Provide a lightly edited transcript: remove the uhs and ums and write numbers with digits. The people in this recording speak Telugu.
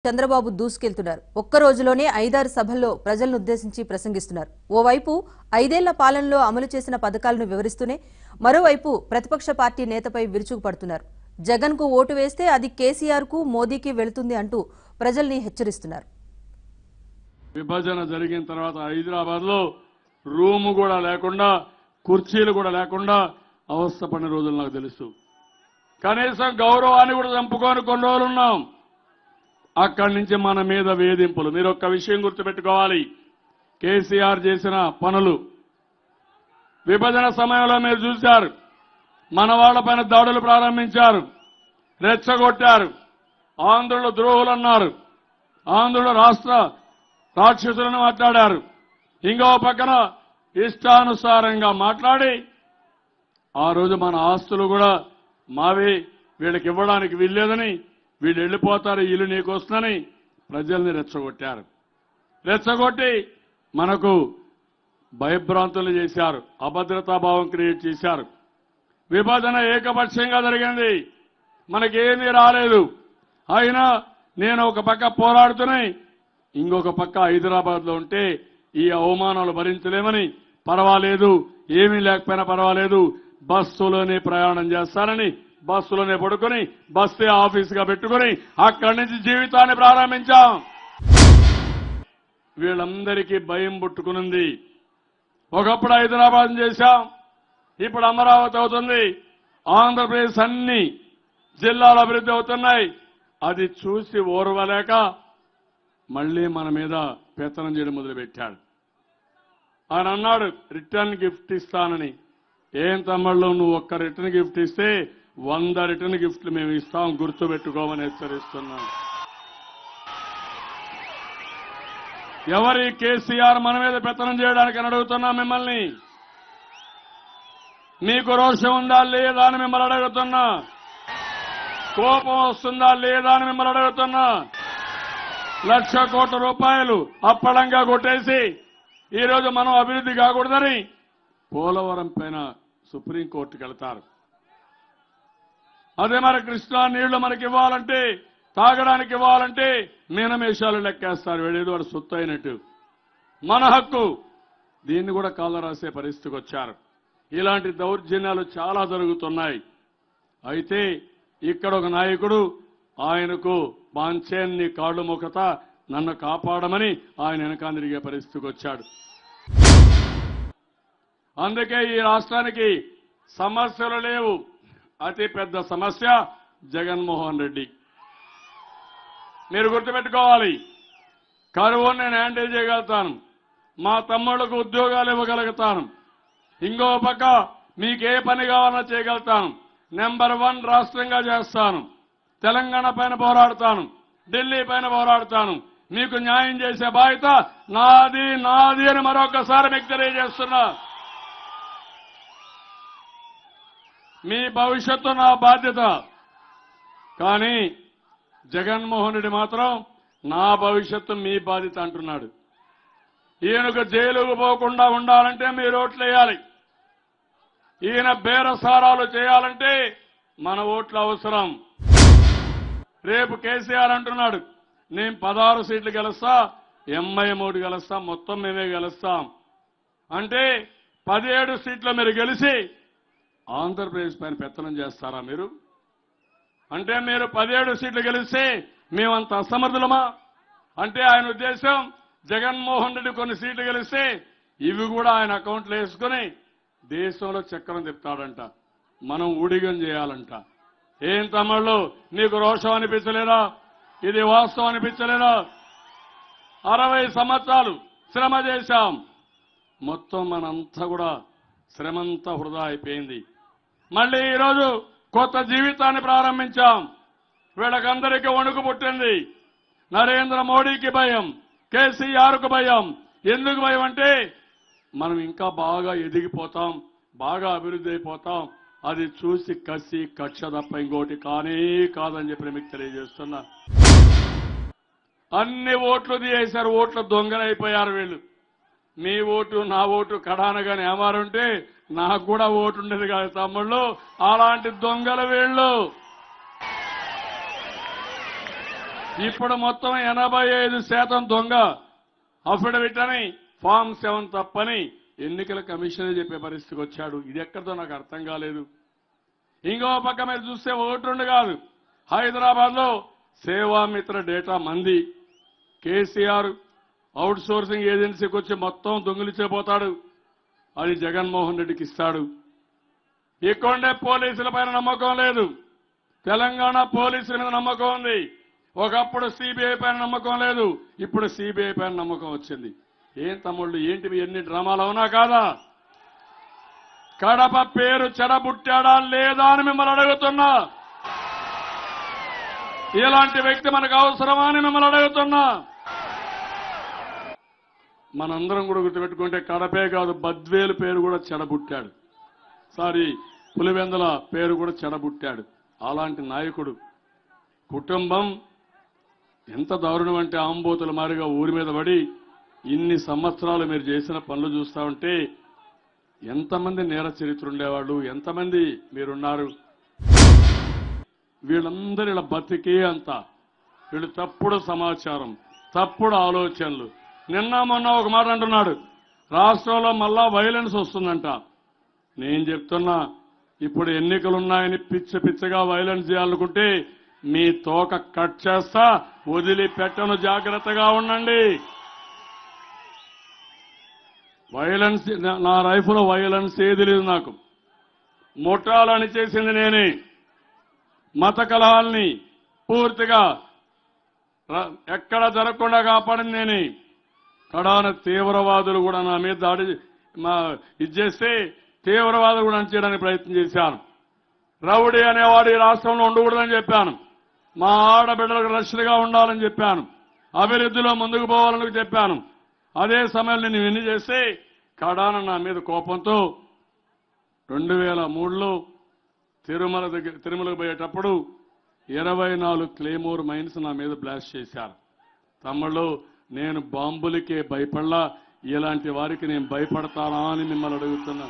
చంద్రబాబు దూసుకెళ్తున్నారు. ఒక్క రోజులోనే 5-6 సభల్లో ప్రజలను ఉద్దేశించి ప్రసంగిస్తున్నారు. ఓవైపు 5 ఏళ్ల పాలనలో అమలు చేసిన పథకాలను వివరిస్తూనే మరోవైపు ప్రతిపక్ష పార్టీ నేతపై విరుచుకుపడుతున్నారు. జగన్ కు ఓటు వేస్తే అది కేసీఆర్ కు మోదీకి వెళుతుంది అంటూ ప్రజల్ని హెచ్చరిస్తున్నారు. విభజన జరిగిన తర్వాత హైదరాబాద్ లో రూము కూడా లేకుండా కుర్చీలు కూడా లేకుండా అవస్థపడిన రోజులు నాకు తెలుసు. కనీసం గౌరవాన్ని కూడా చంపుకొని కొన్ని రోజులు ఉన్నాం. అక్కడి నుంచి మన మీద వేధింపులు. మీరు ఒక్క విషయం గుర్తుపెట్టుకోవాలి. కేసీఆర్ చేసిన పనులు విభజన సమయంలో మీరు చూశారు. మన వాళ్లపైన దాడులు ప్రారంభించారు, రెచ్చగొట్టారు, ఆంధ్రులు ద్రోహులు అన్నారు, ఆంధ్రులు రాష్ట్ర రాక్షసులను మాట్లాడారు. ఇంకో పక్కన ఇష్టానుసారంగా మాట్లాడి ఆ రోజు మన ఆస్తులు కూడా మావి, వీళ్ళకి ఇవ్వడానికి వీల్లేదని, వీళ్ళు వెళ్ళిపోతారు, ఇల్లు నీకు వస్తుందని ప్రజల్ని రెచ్చగొట్టారు. రెచ్చగొట్టి మనకు భయభ్రాంతులు చేశారు, అభద్రతాభావం క్రియేట్ చేశారు. విభజన ఏకపక్షంగా జరిగింది, మనకేమీ రాలేదు. అయినా నేను ఒక పక్క పోరాడుతూనే ఇంకొక పక్క హైదరాబాద్లో ఉంటే ఈ అవమానాలు భరించలేమని పర్వాలేదు, ఏమీ లేకపోయినా పర్వాలేదు, బస్సులోనే ప్రయాణం చేస్తానని బస్సులోనే పడుకొని బస్సే ఆఫీసుగా పెట్టుకుని అక్కడి నుంచి జీవితాన్ని ప్రారంభించాం. వీళ్ళందరికీ భయం పుట్టుకునింది. ఒకప్పుడు హైదరాబాద్ చేశాం, ఇప్పుడు అమరావతి అవుతుంది, ఆంధ్రప్రదేశ్ అన్ని జిల్లాలు అభివృద్ధి అవుతున్నాయి. అది చూసి ఓర్వలేక మళ్లీ మన మీద పెత్తనం చేయడం మొదలుపెట్టాడు. ఆయన అన్నాడు రిటర్న్ గిఫ్ట్ ఇస్తానని. ఏం తమ్ముళ్ళు, నువ్వు ఒక్క రిటర్న్ గిఫ్ట్ ఇస్తే 100 రిటర్న్ గిఫ్ట్లు మేము ఇస్తాం, గుర్తుపెట్టుకోమని హెచ్చరిస్తున్నాం. ఎవరి కేసీఆర్ మన మీద పెత్తనం చేయడానికి అని అడుగుతున్నా మిమ్మల్ని. మీకు రోషం ఉందా లేదా అని మిమ్మల్ని అడుగుతున్నా. కోపం వస్తుందా లేదా అని మిమ్మల్ని అడుగుతున్నా. 1,00,000 కోట్ల రూపాయలు అప్పడంగా కొట్టేసి ఈరోజు మనం అభివృద్ధి కాకూడదని పోలవరం పైన సుప్రీంకోర్టుకు వెళ్తారు. అదే మరి కృష్ణా నీళ్లు మనకి ఇవ్వాలంటే, తాగడానికి ఇవ్వాలంటే మీనమేషాలు లెక్కేస్తారు, వీడేదో వాడు సొత్తు అయినట్టు. మన హక్కు, దీన్ని కూడా కాళ్ళ రాసే పరిస్థితికి వచ్చారు. ఇలాంటి దౌర్జన్యాలు చాలా జరుగుతున్నాయి. అయితే ఇక్కడ ఒక నాయకుడు, ఆయనకు బాంఛేన్ని కాళ్ళు మొక్కత నన్ను కాపాడమని ఆయన వెనక తిరిగే పరిస్థితికి వచ్చాడు. అందుకే ఈ రాష్ట్రానికి సమస్యలు లేవు. అతి పెద్ద సమస్య జగన్మోహన్ రెడ్డి. మీరు గుర్తుపెట్టుకోవాలి, కరువును నేను హ్యాండిల్ చేయగలుగుతాను, మా తమ్ముళ్లకు ఉద్యోగాలు ఇవ్వగలుగుతాను, ఇంకో పక్క మీకే పని కావాలన్నా చేయగలుగుతాను, నెంబర్ 1 రాష్ట్రంగా చేస్తాను, తెలంగాణ పైన పోరాడతాను, ఢిల్లీ పైన పోరాడతాను, మీకు న్యాయం చేసే బాధ్యత నాది నాది అని మరొకసారి మీకు తెలియజేస్తున్నా. మీ భవిష్యత్తు నా బాధ్యత. కానీ జగన్మోహన్ రెడ్డి మాత్రం నా భవిష్యత్తు మీ బాధ్యత అంటున్నాడు. ఈయనకు జైలుకు పోకుండా ఉండాలంటే మీరు ఓట్లు వేయాలి. ఈయన బేరసారాలు చేయాలంటే మన ఓట్లు అవసరం. రేపు కేసీఆర్ అంటున్నాడు నేను 16 సీట్లు గెలుస్తా, ఎంఐ 3 గెలుస్తా, మొత్తం మేమే గెలుస్తాం అంటే 17 సీట్లు మీరు గెలిచి ఆంధ్రప్రదేశ్ పైన పెత్తనం చేస్తారా మీరు? అంటే మీరు 17 సీట్లు గెలిస్తే మేమంత అసమర్థులమా? అంటే ఆయన ఉద్దేశం జగన్మోహన్ రెడ్డి కొన్ని సీట్లు గెలిస్తే ఇవి కూడా ఆయన అకౌంట్లో వేసుకుని దేశంలో చక్రం తిప్పుతాడంట, మనం ఊడిగం చేయాలంట. ఏం తమ్ముళ్ళు, నీకు రోషం అనిపించలేదా? ఇది వాస్తవం అనిపించలేదా? 60 సంవత్సరాలు శ్రమ చేశాం, మొత్తం మనంతా కూడా శ్రమంతా వృధా అయిపోయింది. మళ్ళీ ఈరోజు కొత్త జీవితాన్ని ప్రారంభించాం. వీళ్ళకందరికీ వణుకు పుట్టింది. నరేంద్ర మోడీకి భయం, కేసీఆర్కు భయం. ఎందుకు భయం అంటే మనం ఇంకా బాగా ఎదిగిపోతాం, బాగా అభివృద్ధి అయిపోతాం. అది చూసి కసి కక్ష తప్ప ఇంకోటి కానీ కాదని చెప్పి మీకు తెలియజేస్తున్నా. అన్ని ఓట్లు తీసేశారు, ఓట్ల దొంగలైపోయారు వీళ్ళు. మీ ఓటు నా ఓటు కడానగానే ఏమారుంటే నాకు కూడా ఓటు ఉండేది కాదు తమ్ముళ్ళు. అలాంటి దొంగలు వీళ్ళు. ఇప్పుడు మొత్తం 85% దొంగ అఫిడవిట్ అని ఫామ్ 7 తప్పని ఎన్నికల కమిషనర్ చెప్పే పరిస్థితికి వచ్చాడు. ఇది ఎక్కడితో నాకు అర్థం కాలేదు. ఇంకో పక్క మీరు చూస్తే 1-2 కాదు, హైదరాబాద్ లో సేవామిత్ర డేటా మంది. కేసీఆర్ అవుట్ సోర్సింగ్ ఏజెన్సీకి వచ్చి మొత్తం దొంగిలించిపోతాడు, అది జగన్మోహన్ రెడ్డికి ఇస్తాడు. ఇక్కడే పోలీసుల పైన నమ్మకం లేదు, తెలంగాణ పోలీసుల మీద నమ్మకం ఉంది. ఒకప్పుడు సిబిఐ పైన నమ్మకం లేదు, ఇప్పుడు సిబిఐ పైన నమ్మకం వచ్చింది. ఏం తమ్ముళ్ళు, ఏంటివి ఎన్ని డ్రామాలు అవునా కాదా? కడప పేరు చెడబుట్టాడా లేదా అని మిమ్మల్ని అడుగుతున్నా. ఇలాంటి వ్యక్తి మనకు అవసరమా అని మిమ్మల్ని అడుగుతున్నా. మనందరం కూడా గుర్తుపెట్టుకుంటే కడపే కాదు, బద్వేలు పేరు కూడా చెడబుట్టాడు. పులివెందుల పేరు కూడా చెడబుట్టాడు. అలాంటి నాయకుడు కుటుంబం ఎంత దారుణం అంటే ఆంబోతుల మారిగా ఊరి మీద పడి ఇన్ని సంవత్సరాలు మీరు చేసిన పనులు చూస్తా ఉంటే ఎంతమంది నేర చరిత్ర ఉండేవాళ్ళు, ఎంతమంది మీరున్నారు. వీళ్ళందరి ఇలా బతికే అంత వీళ్ళు తప్పుడు సమాచారం, తప్పుడు ఆలోచనలు. నిన్న మొన్న ఒక మాట అంటున్నాడు, రాష్ట్రంలో మళ్ళా వైలెన్స్ వస్తుందంట. నేను చెప్తున్నా, ఇప్పుడు ఎన్నికలున్నాయని పిచ్చగా వైలెన్స్ చేయాలనుకుంటే మీ తోక కట్ చేస్తా, వదిలిపెట్టను, జాగ్రత్తగా ఉండండి. వైలెన్స్, నా లైఫ్లో వైలెన్స్ ఏది లేదు. నాకు ముఠాలని చేసింది నేనే, మత కలహాల్ని పూర్తిగా ఎక్కడ జరగకుండా కాపాడింది నేనే. కడాన తీవ్రవాదులు కూడా నా మీద దాడి ఇచ్చేస్తే తీవ్రవాదులు కూడా చేయడానికి ప్రయత్నం చేశాను. రౌడీ అనేవాడు ఈ రాష్ట్రంలో ఉండకూడదని చెప్పాను. మా ఆడబిడ్డలకు రక్షణగా ఉండాలని చెప్పాను. అభివృద్ధిలో ముందుకు పోవాలని చెప్పాను. అదే సమయంలో నేను ఎన్ని చేస్తే కడాన నా మీద కోపంతో 2003లో తిరుమలకు పోయేటప్పుడు 24 క్లేమోర్ మైన్స్ నా మీద బ్లాస్ట్ చేశారు. తమ్ముళ్ళు, నేను బాంబులకే భయపడలా, ఇలాంటి వారికి నేను భయపడతానా అని మిమ్మల్ని అడుగుతున్నా.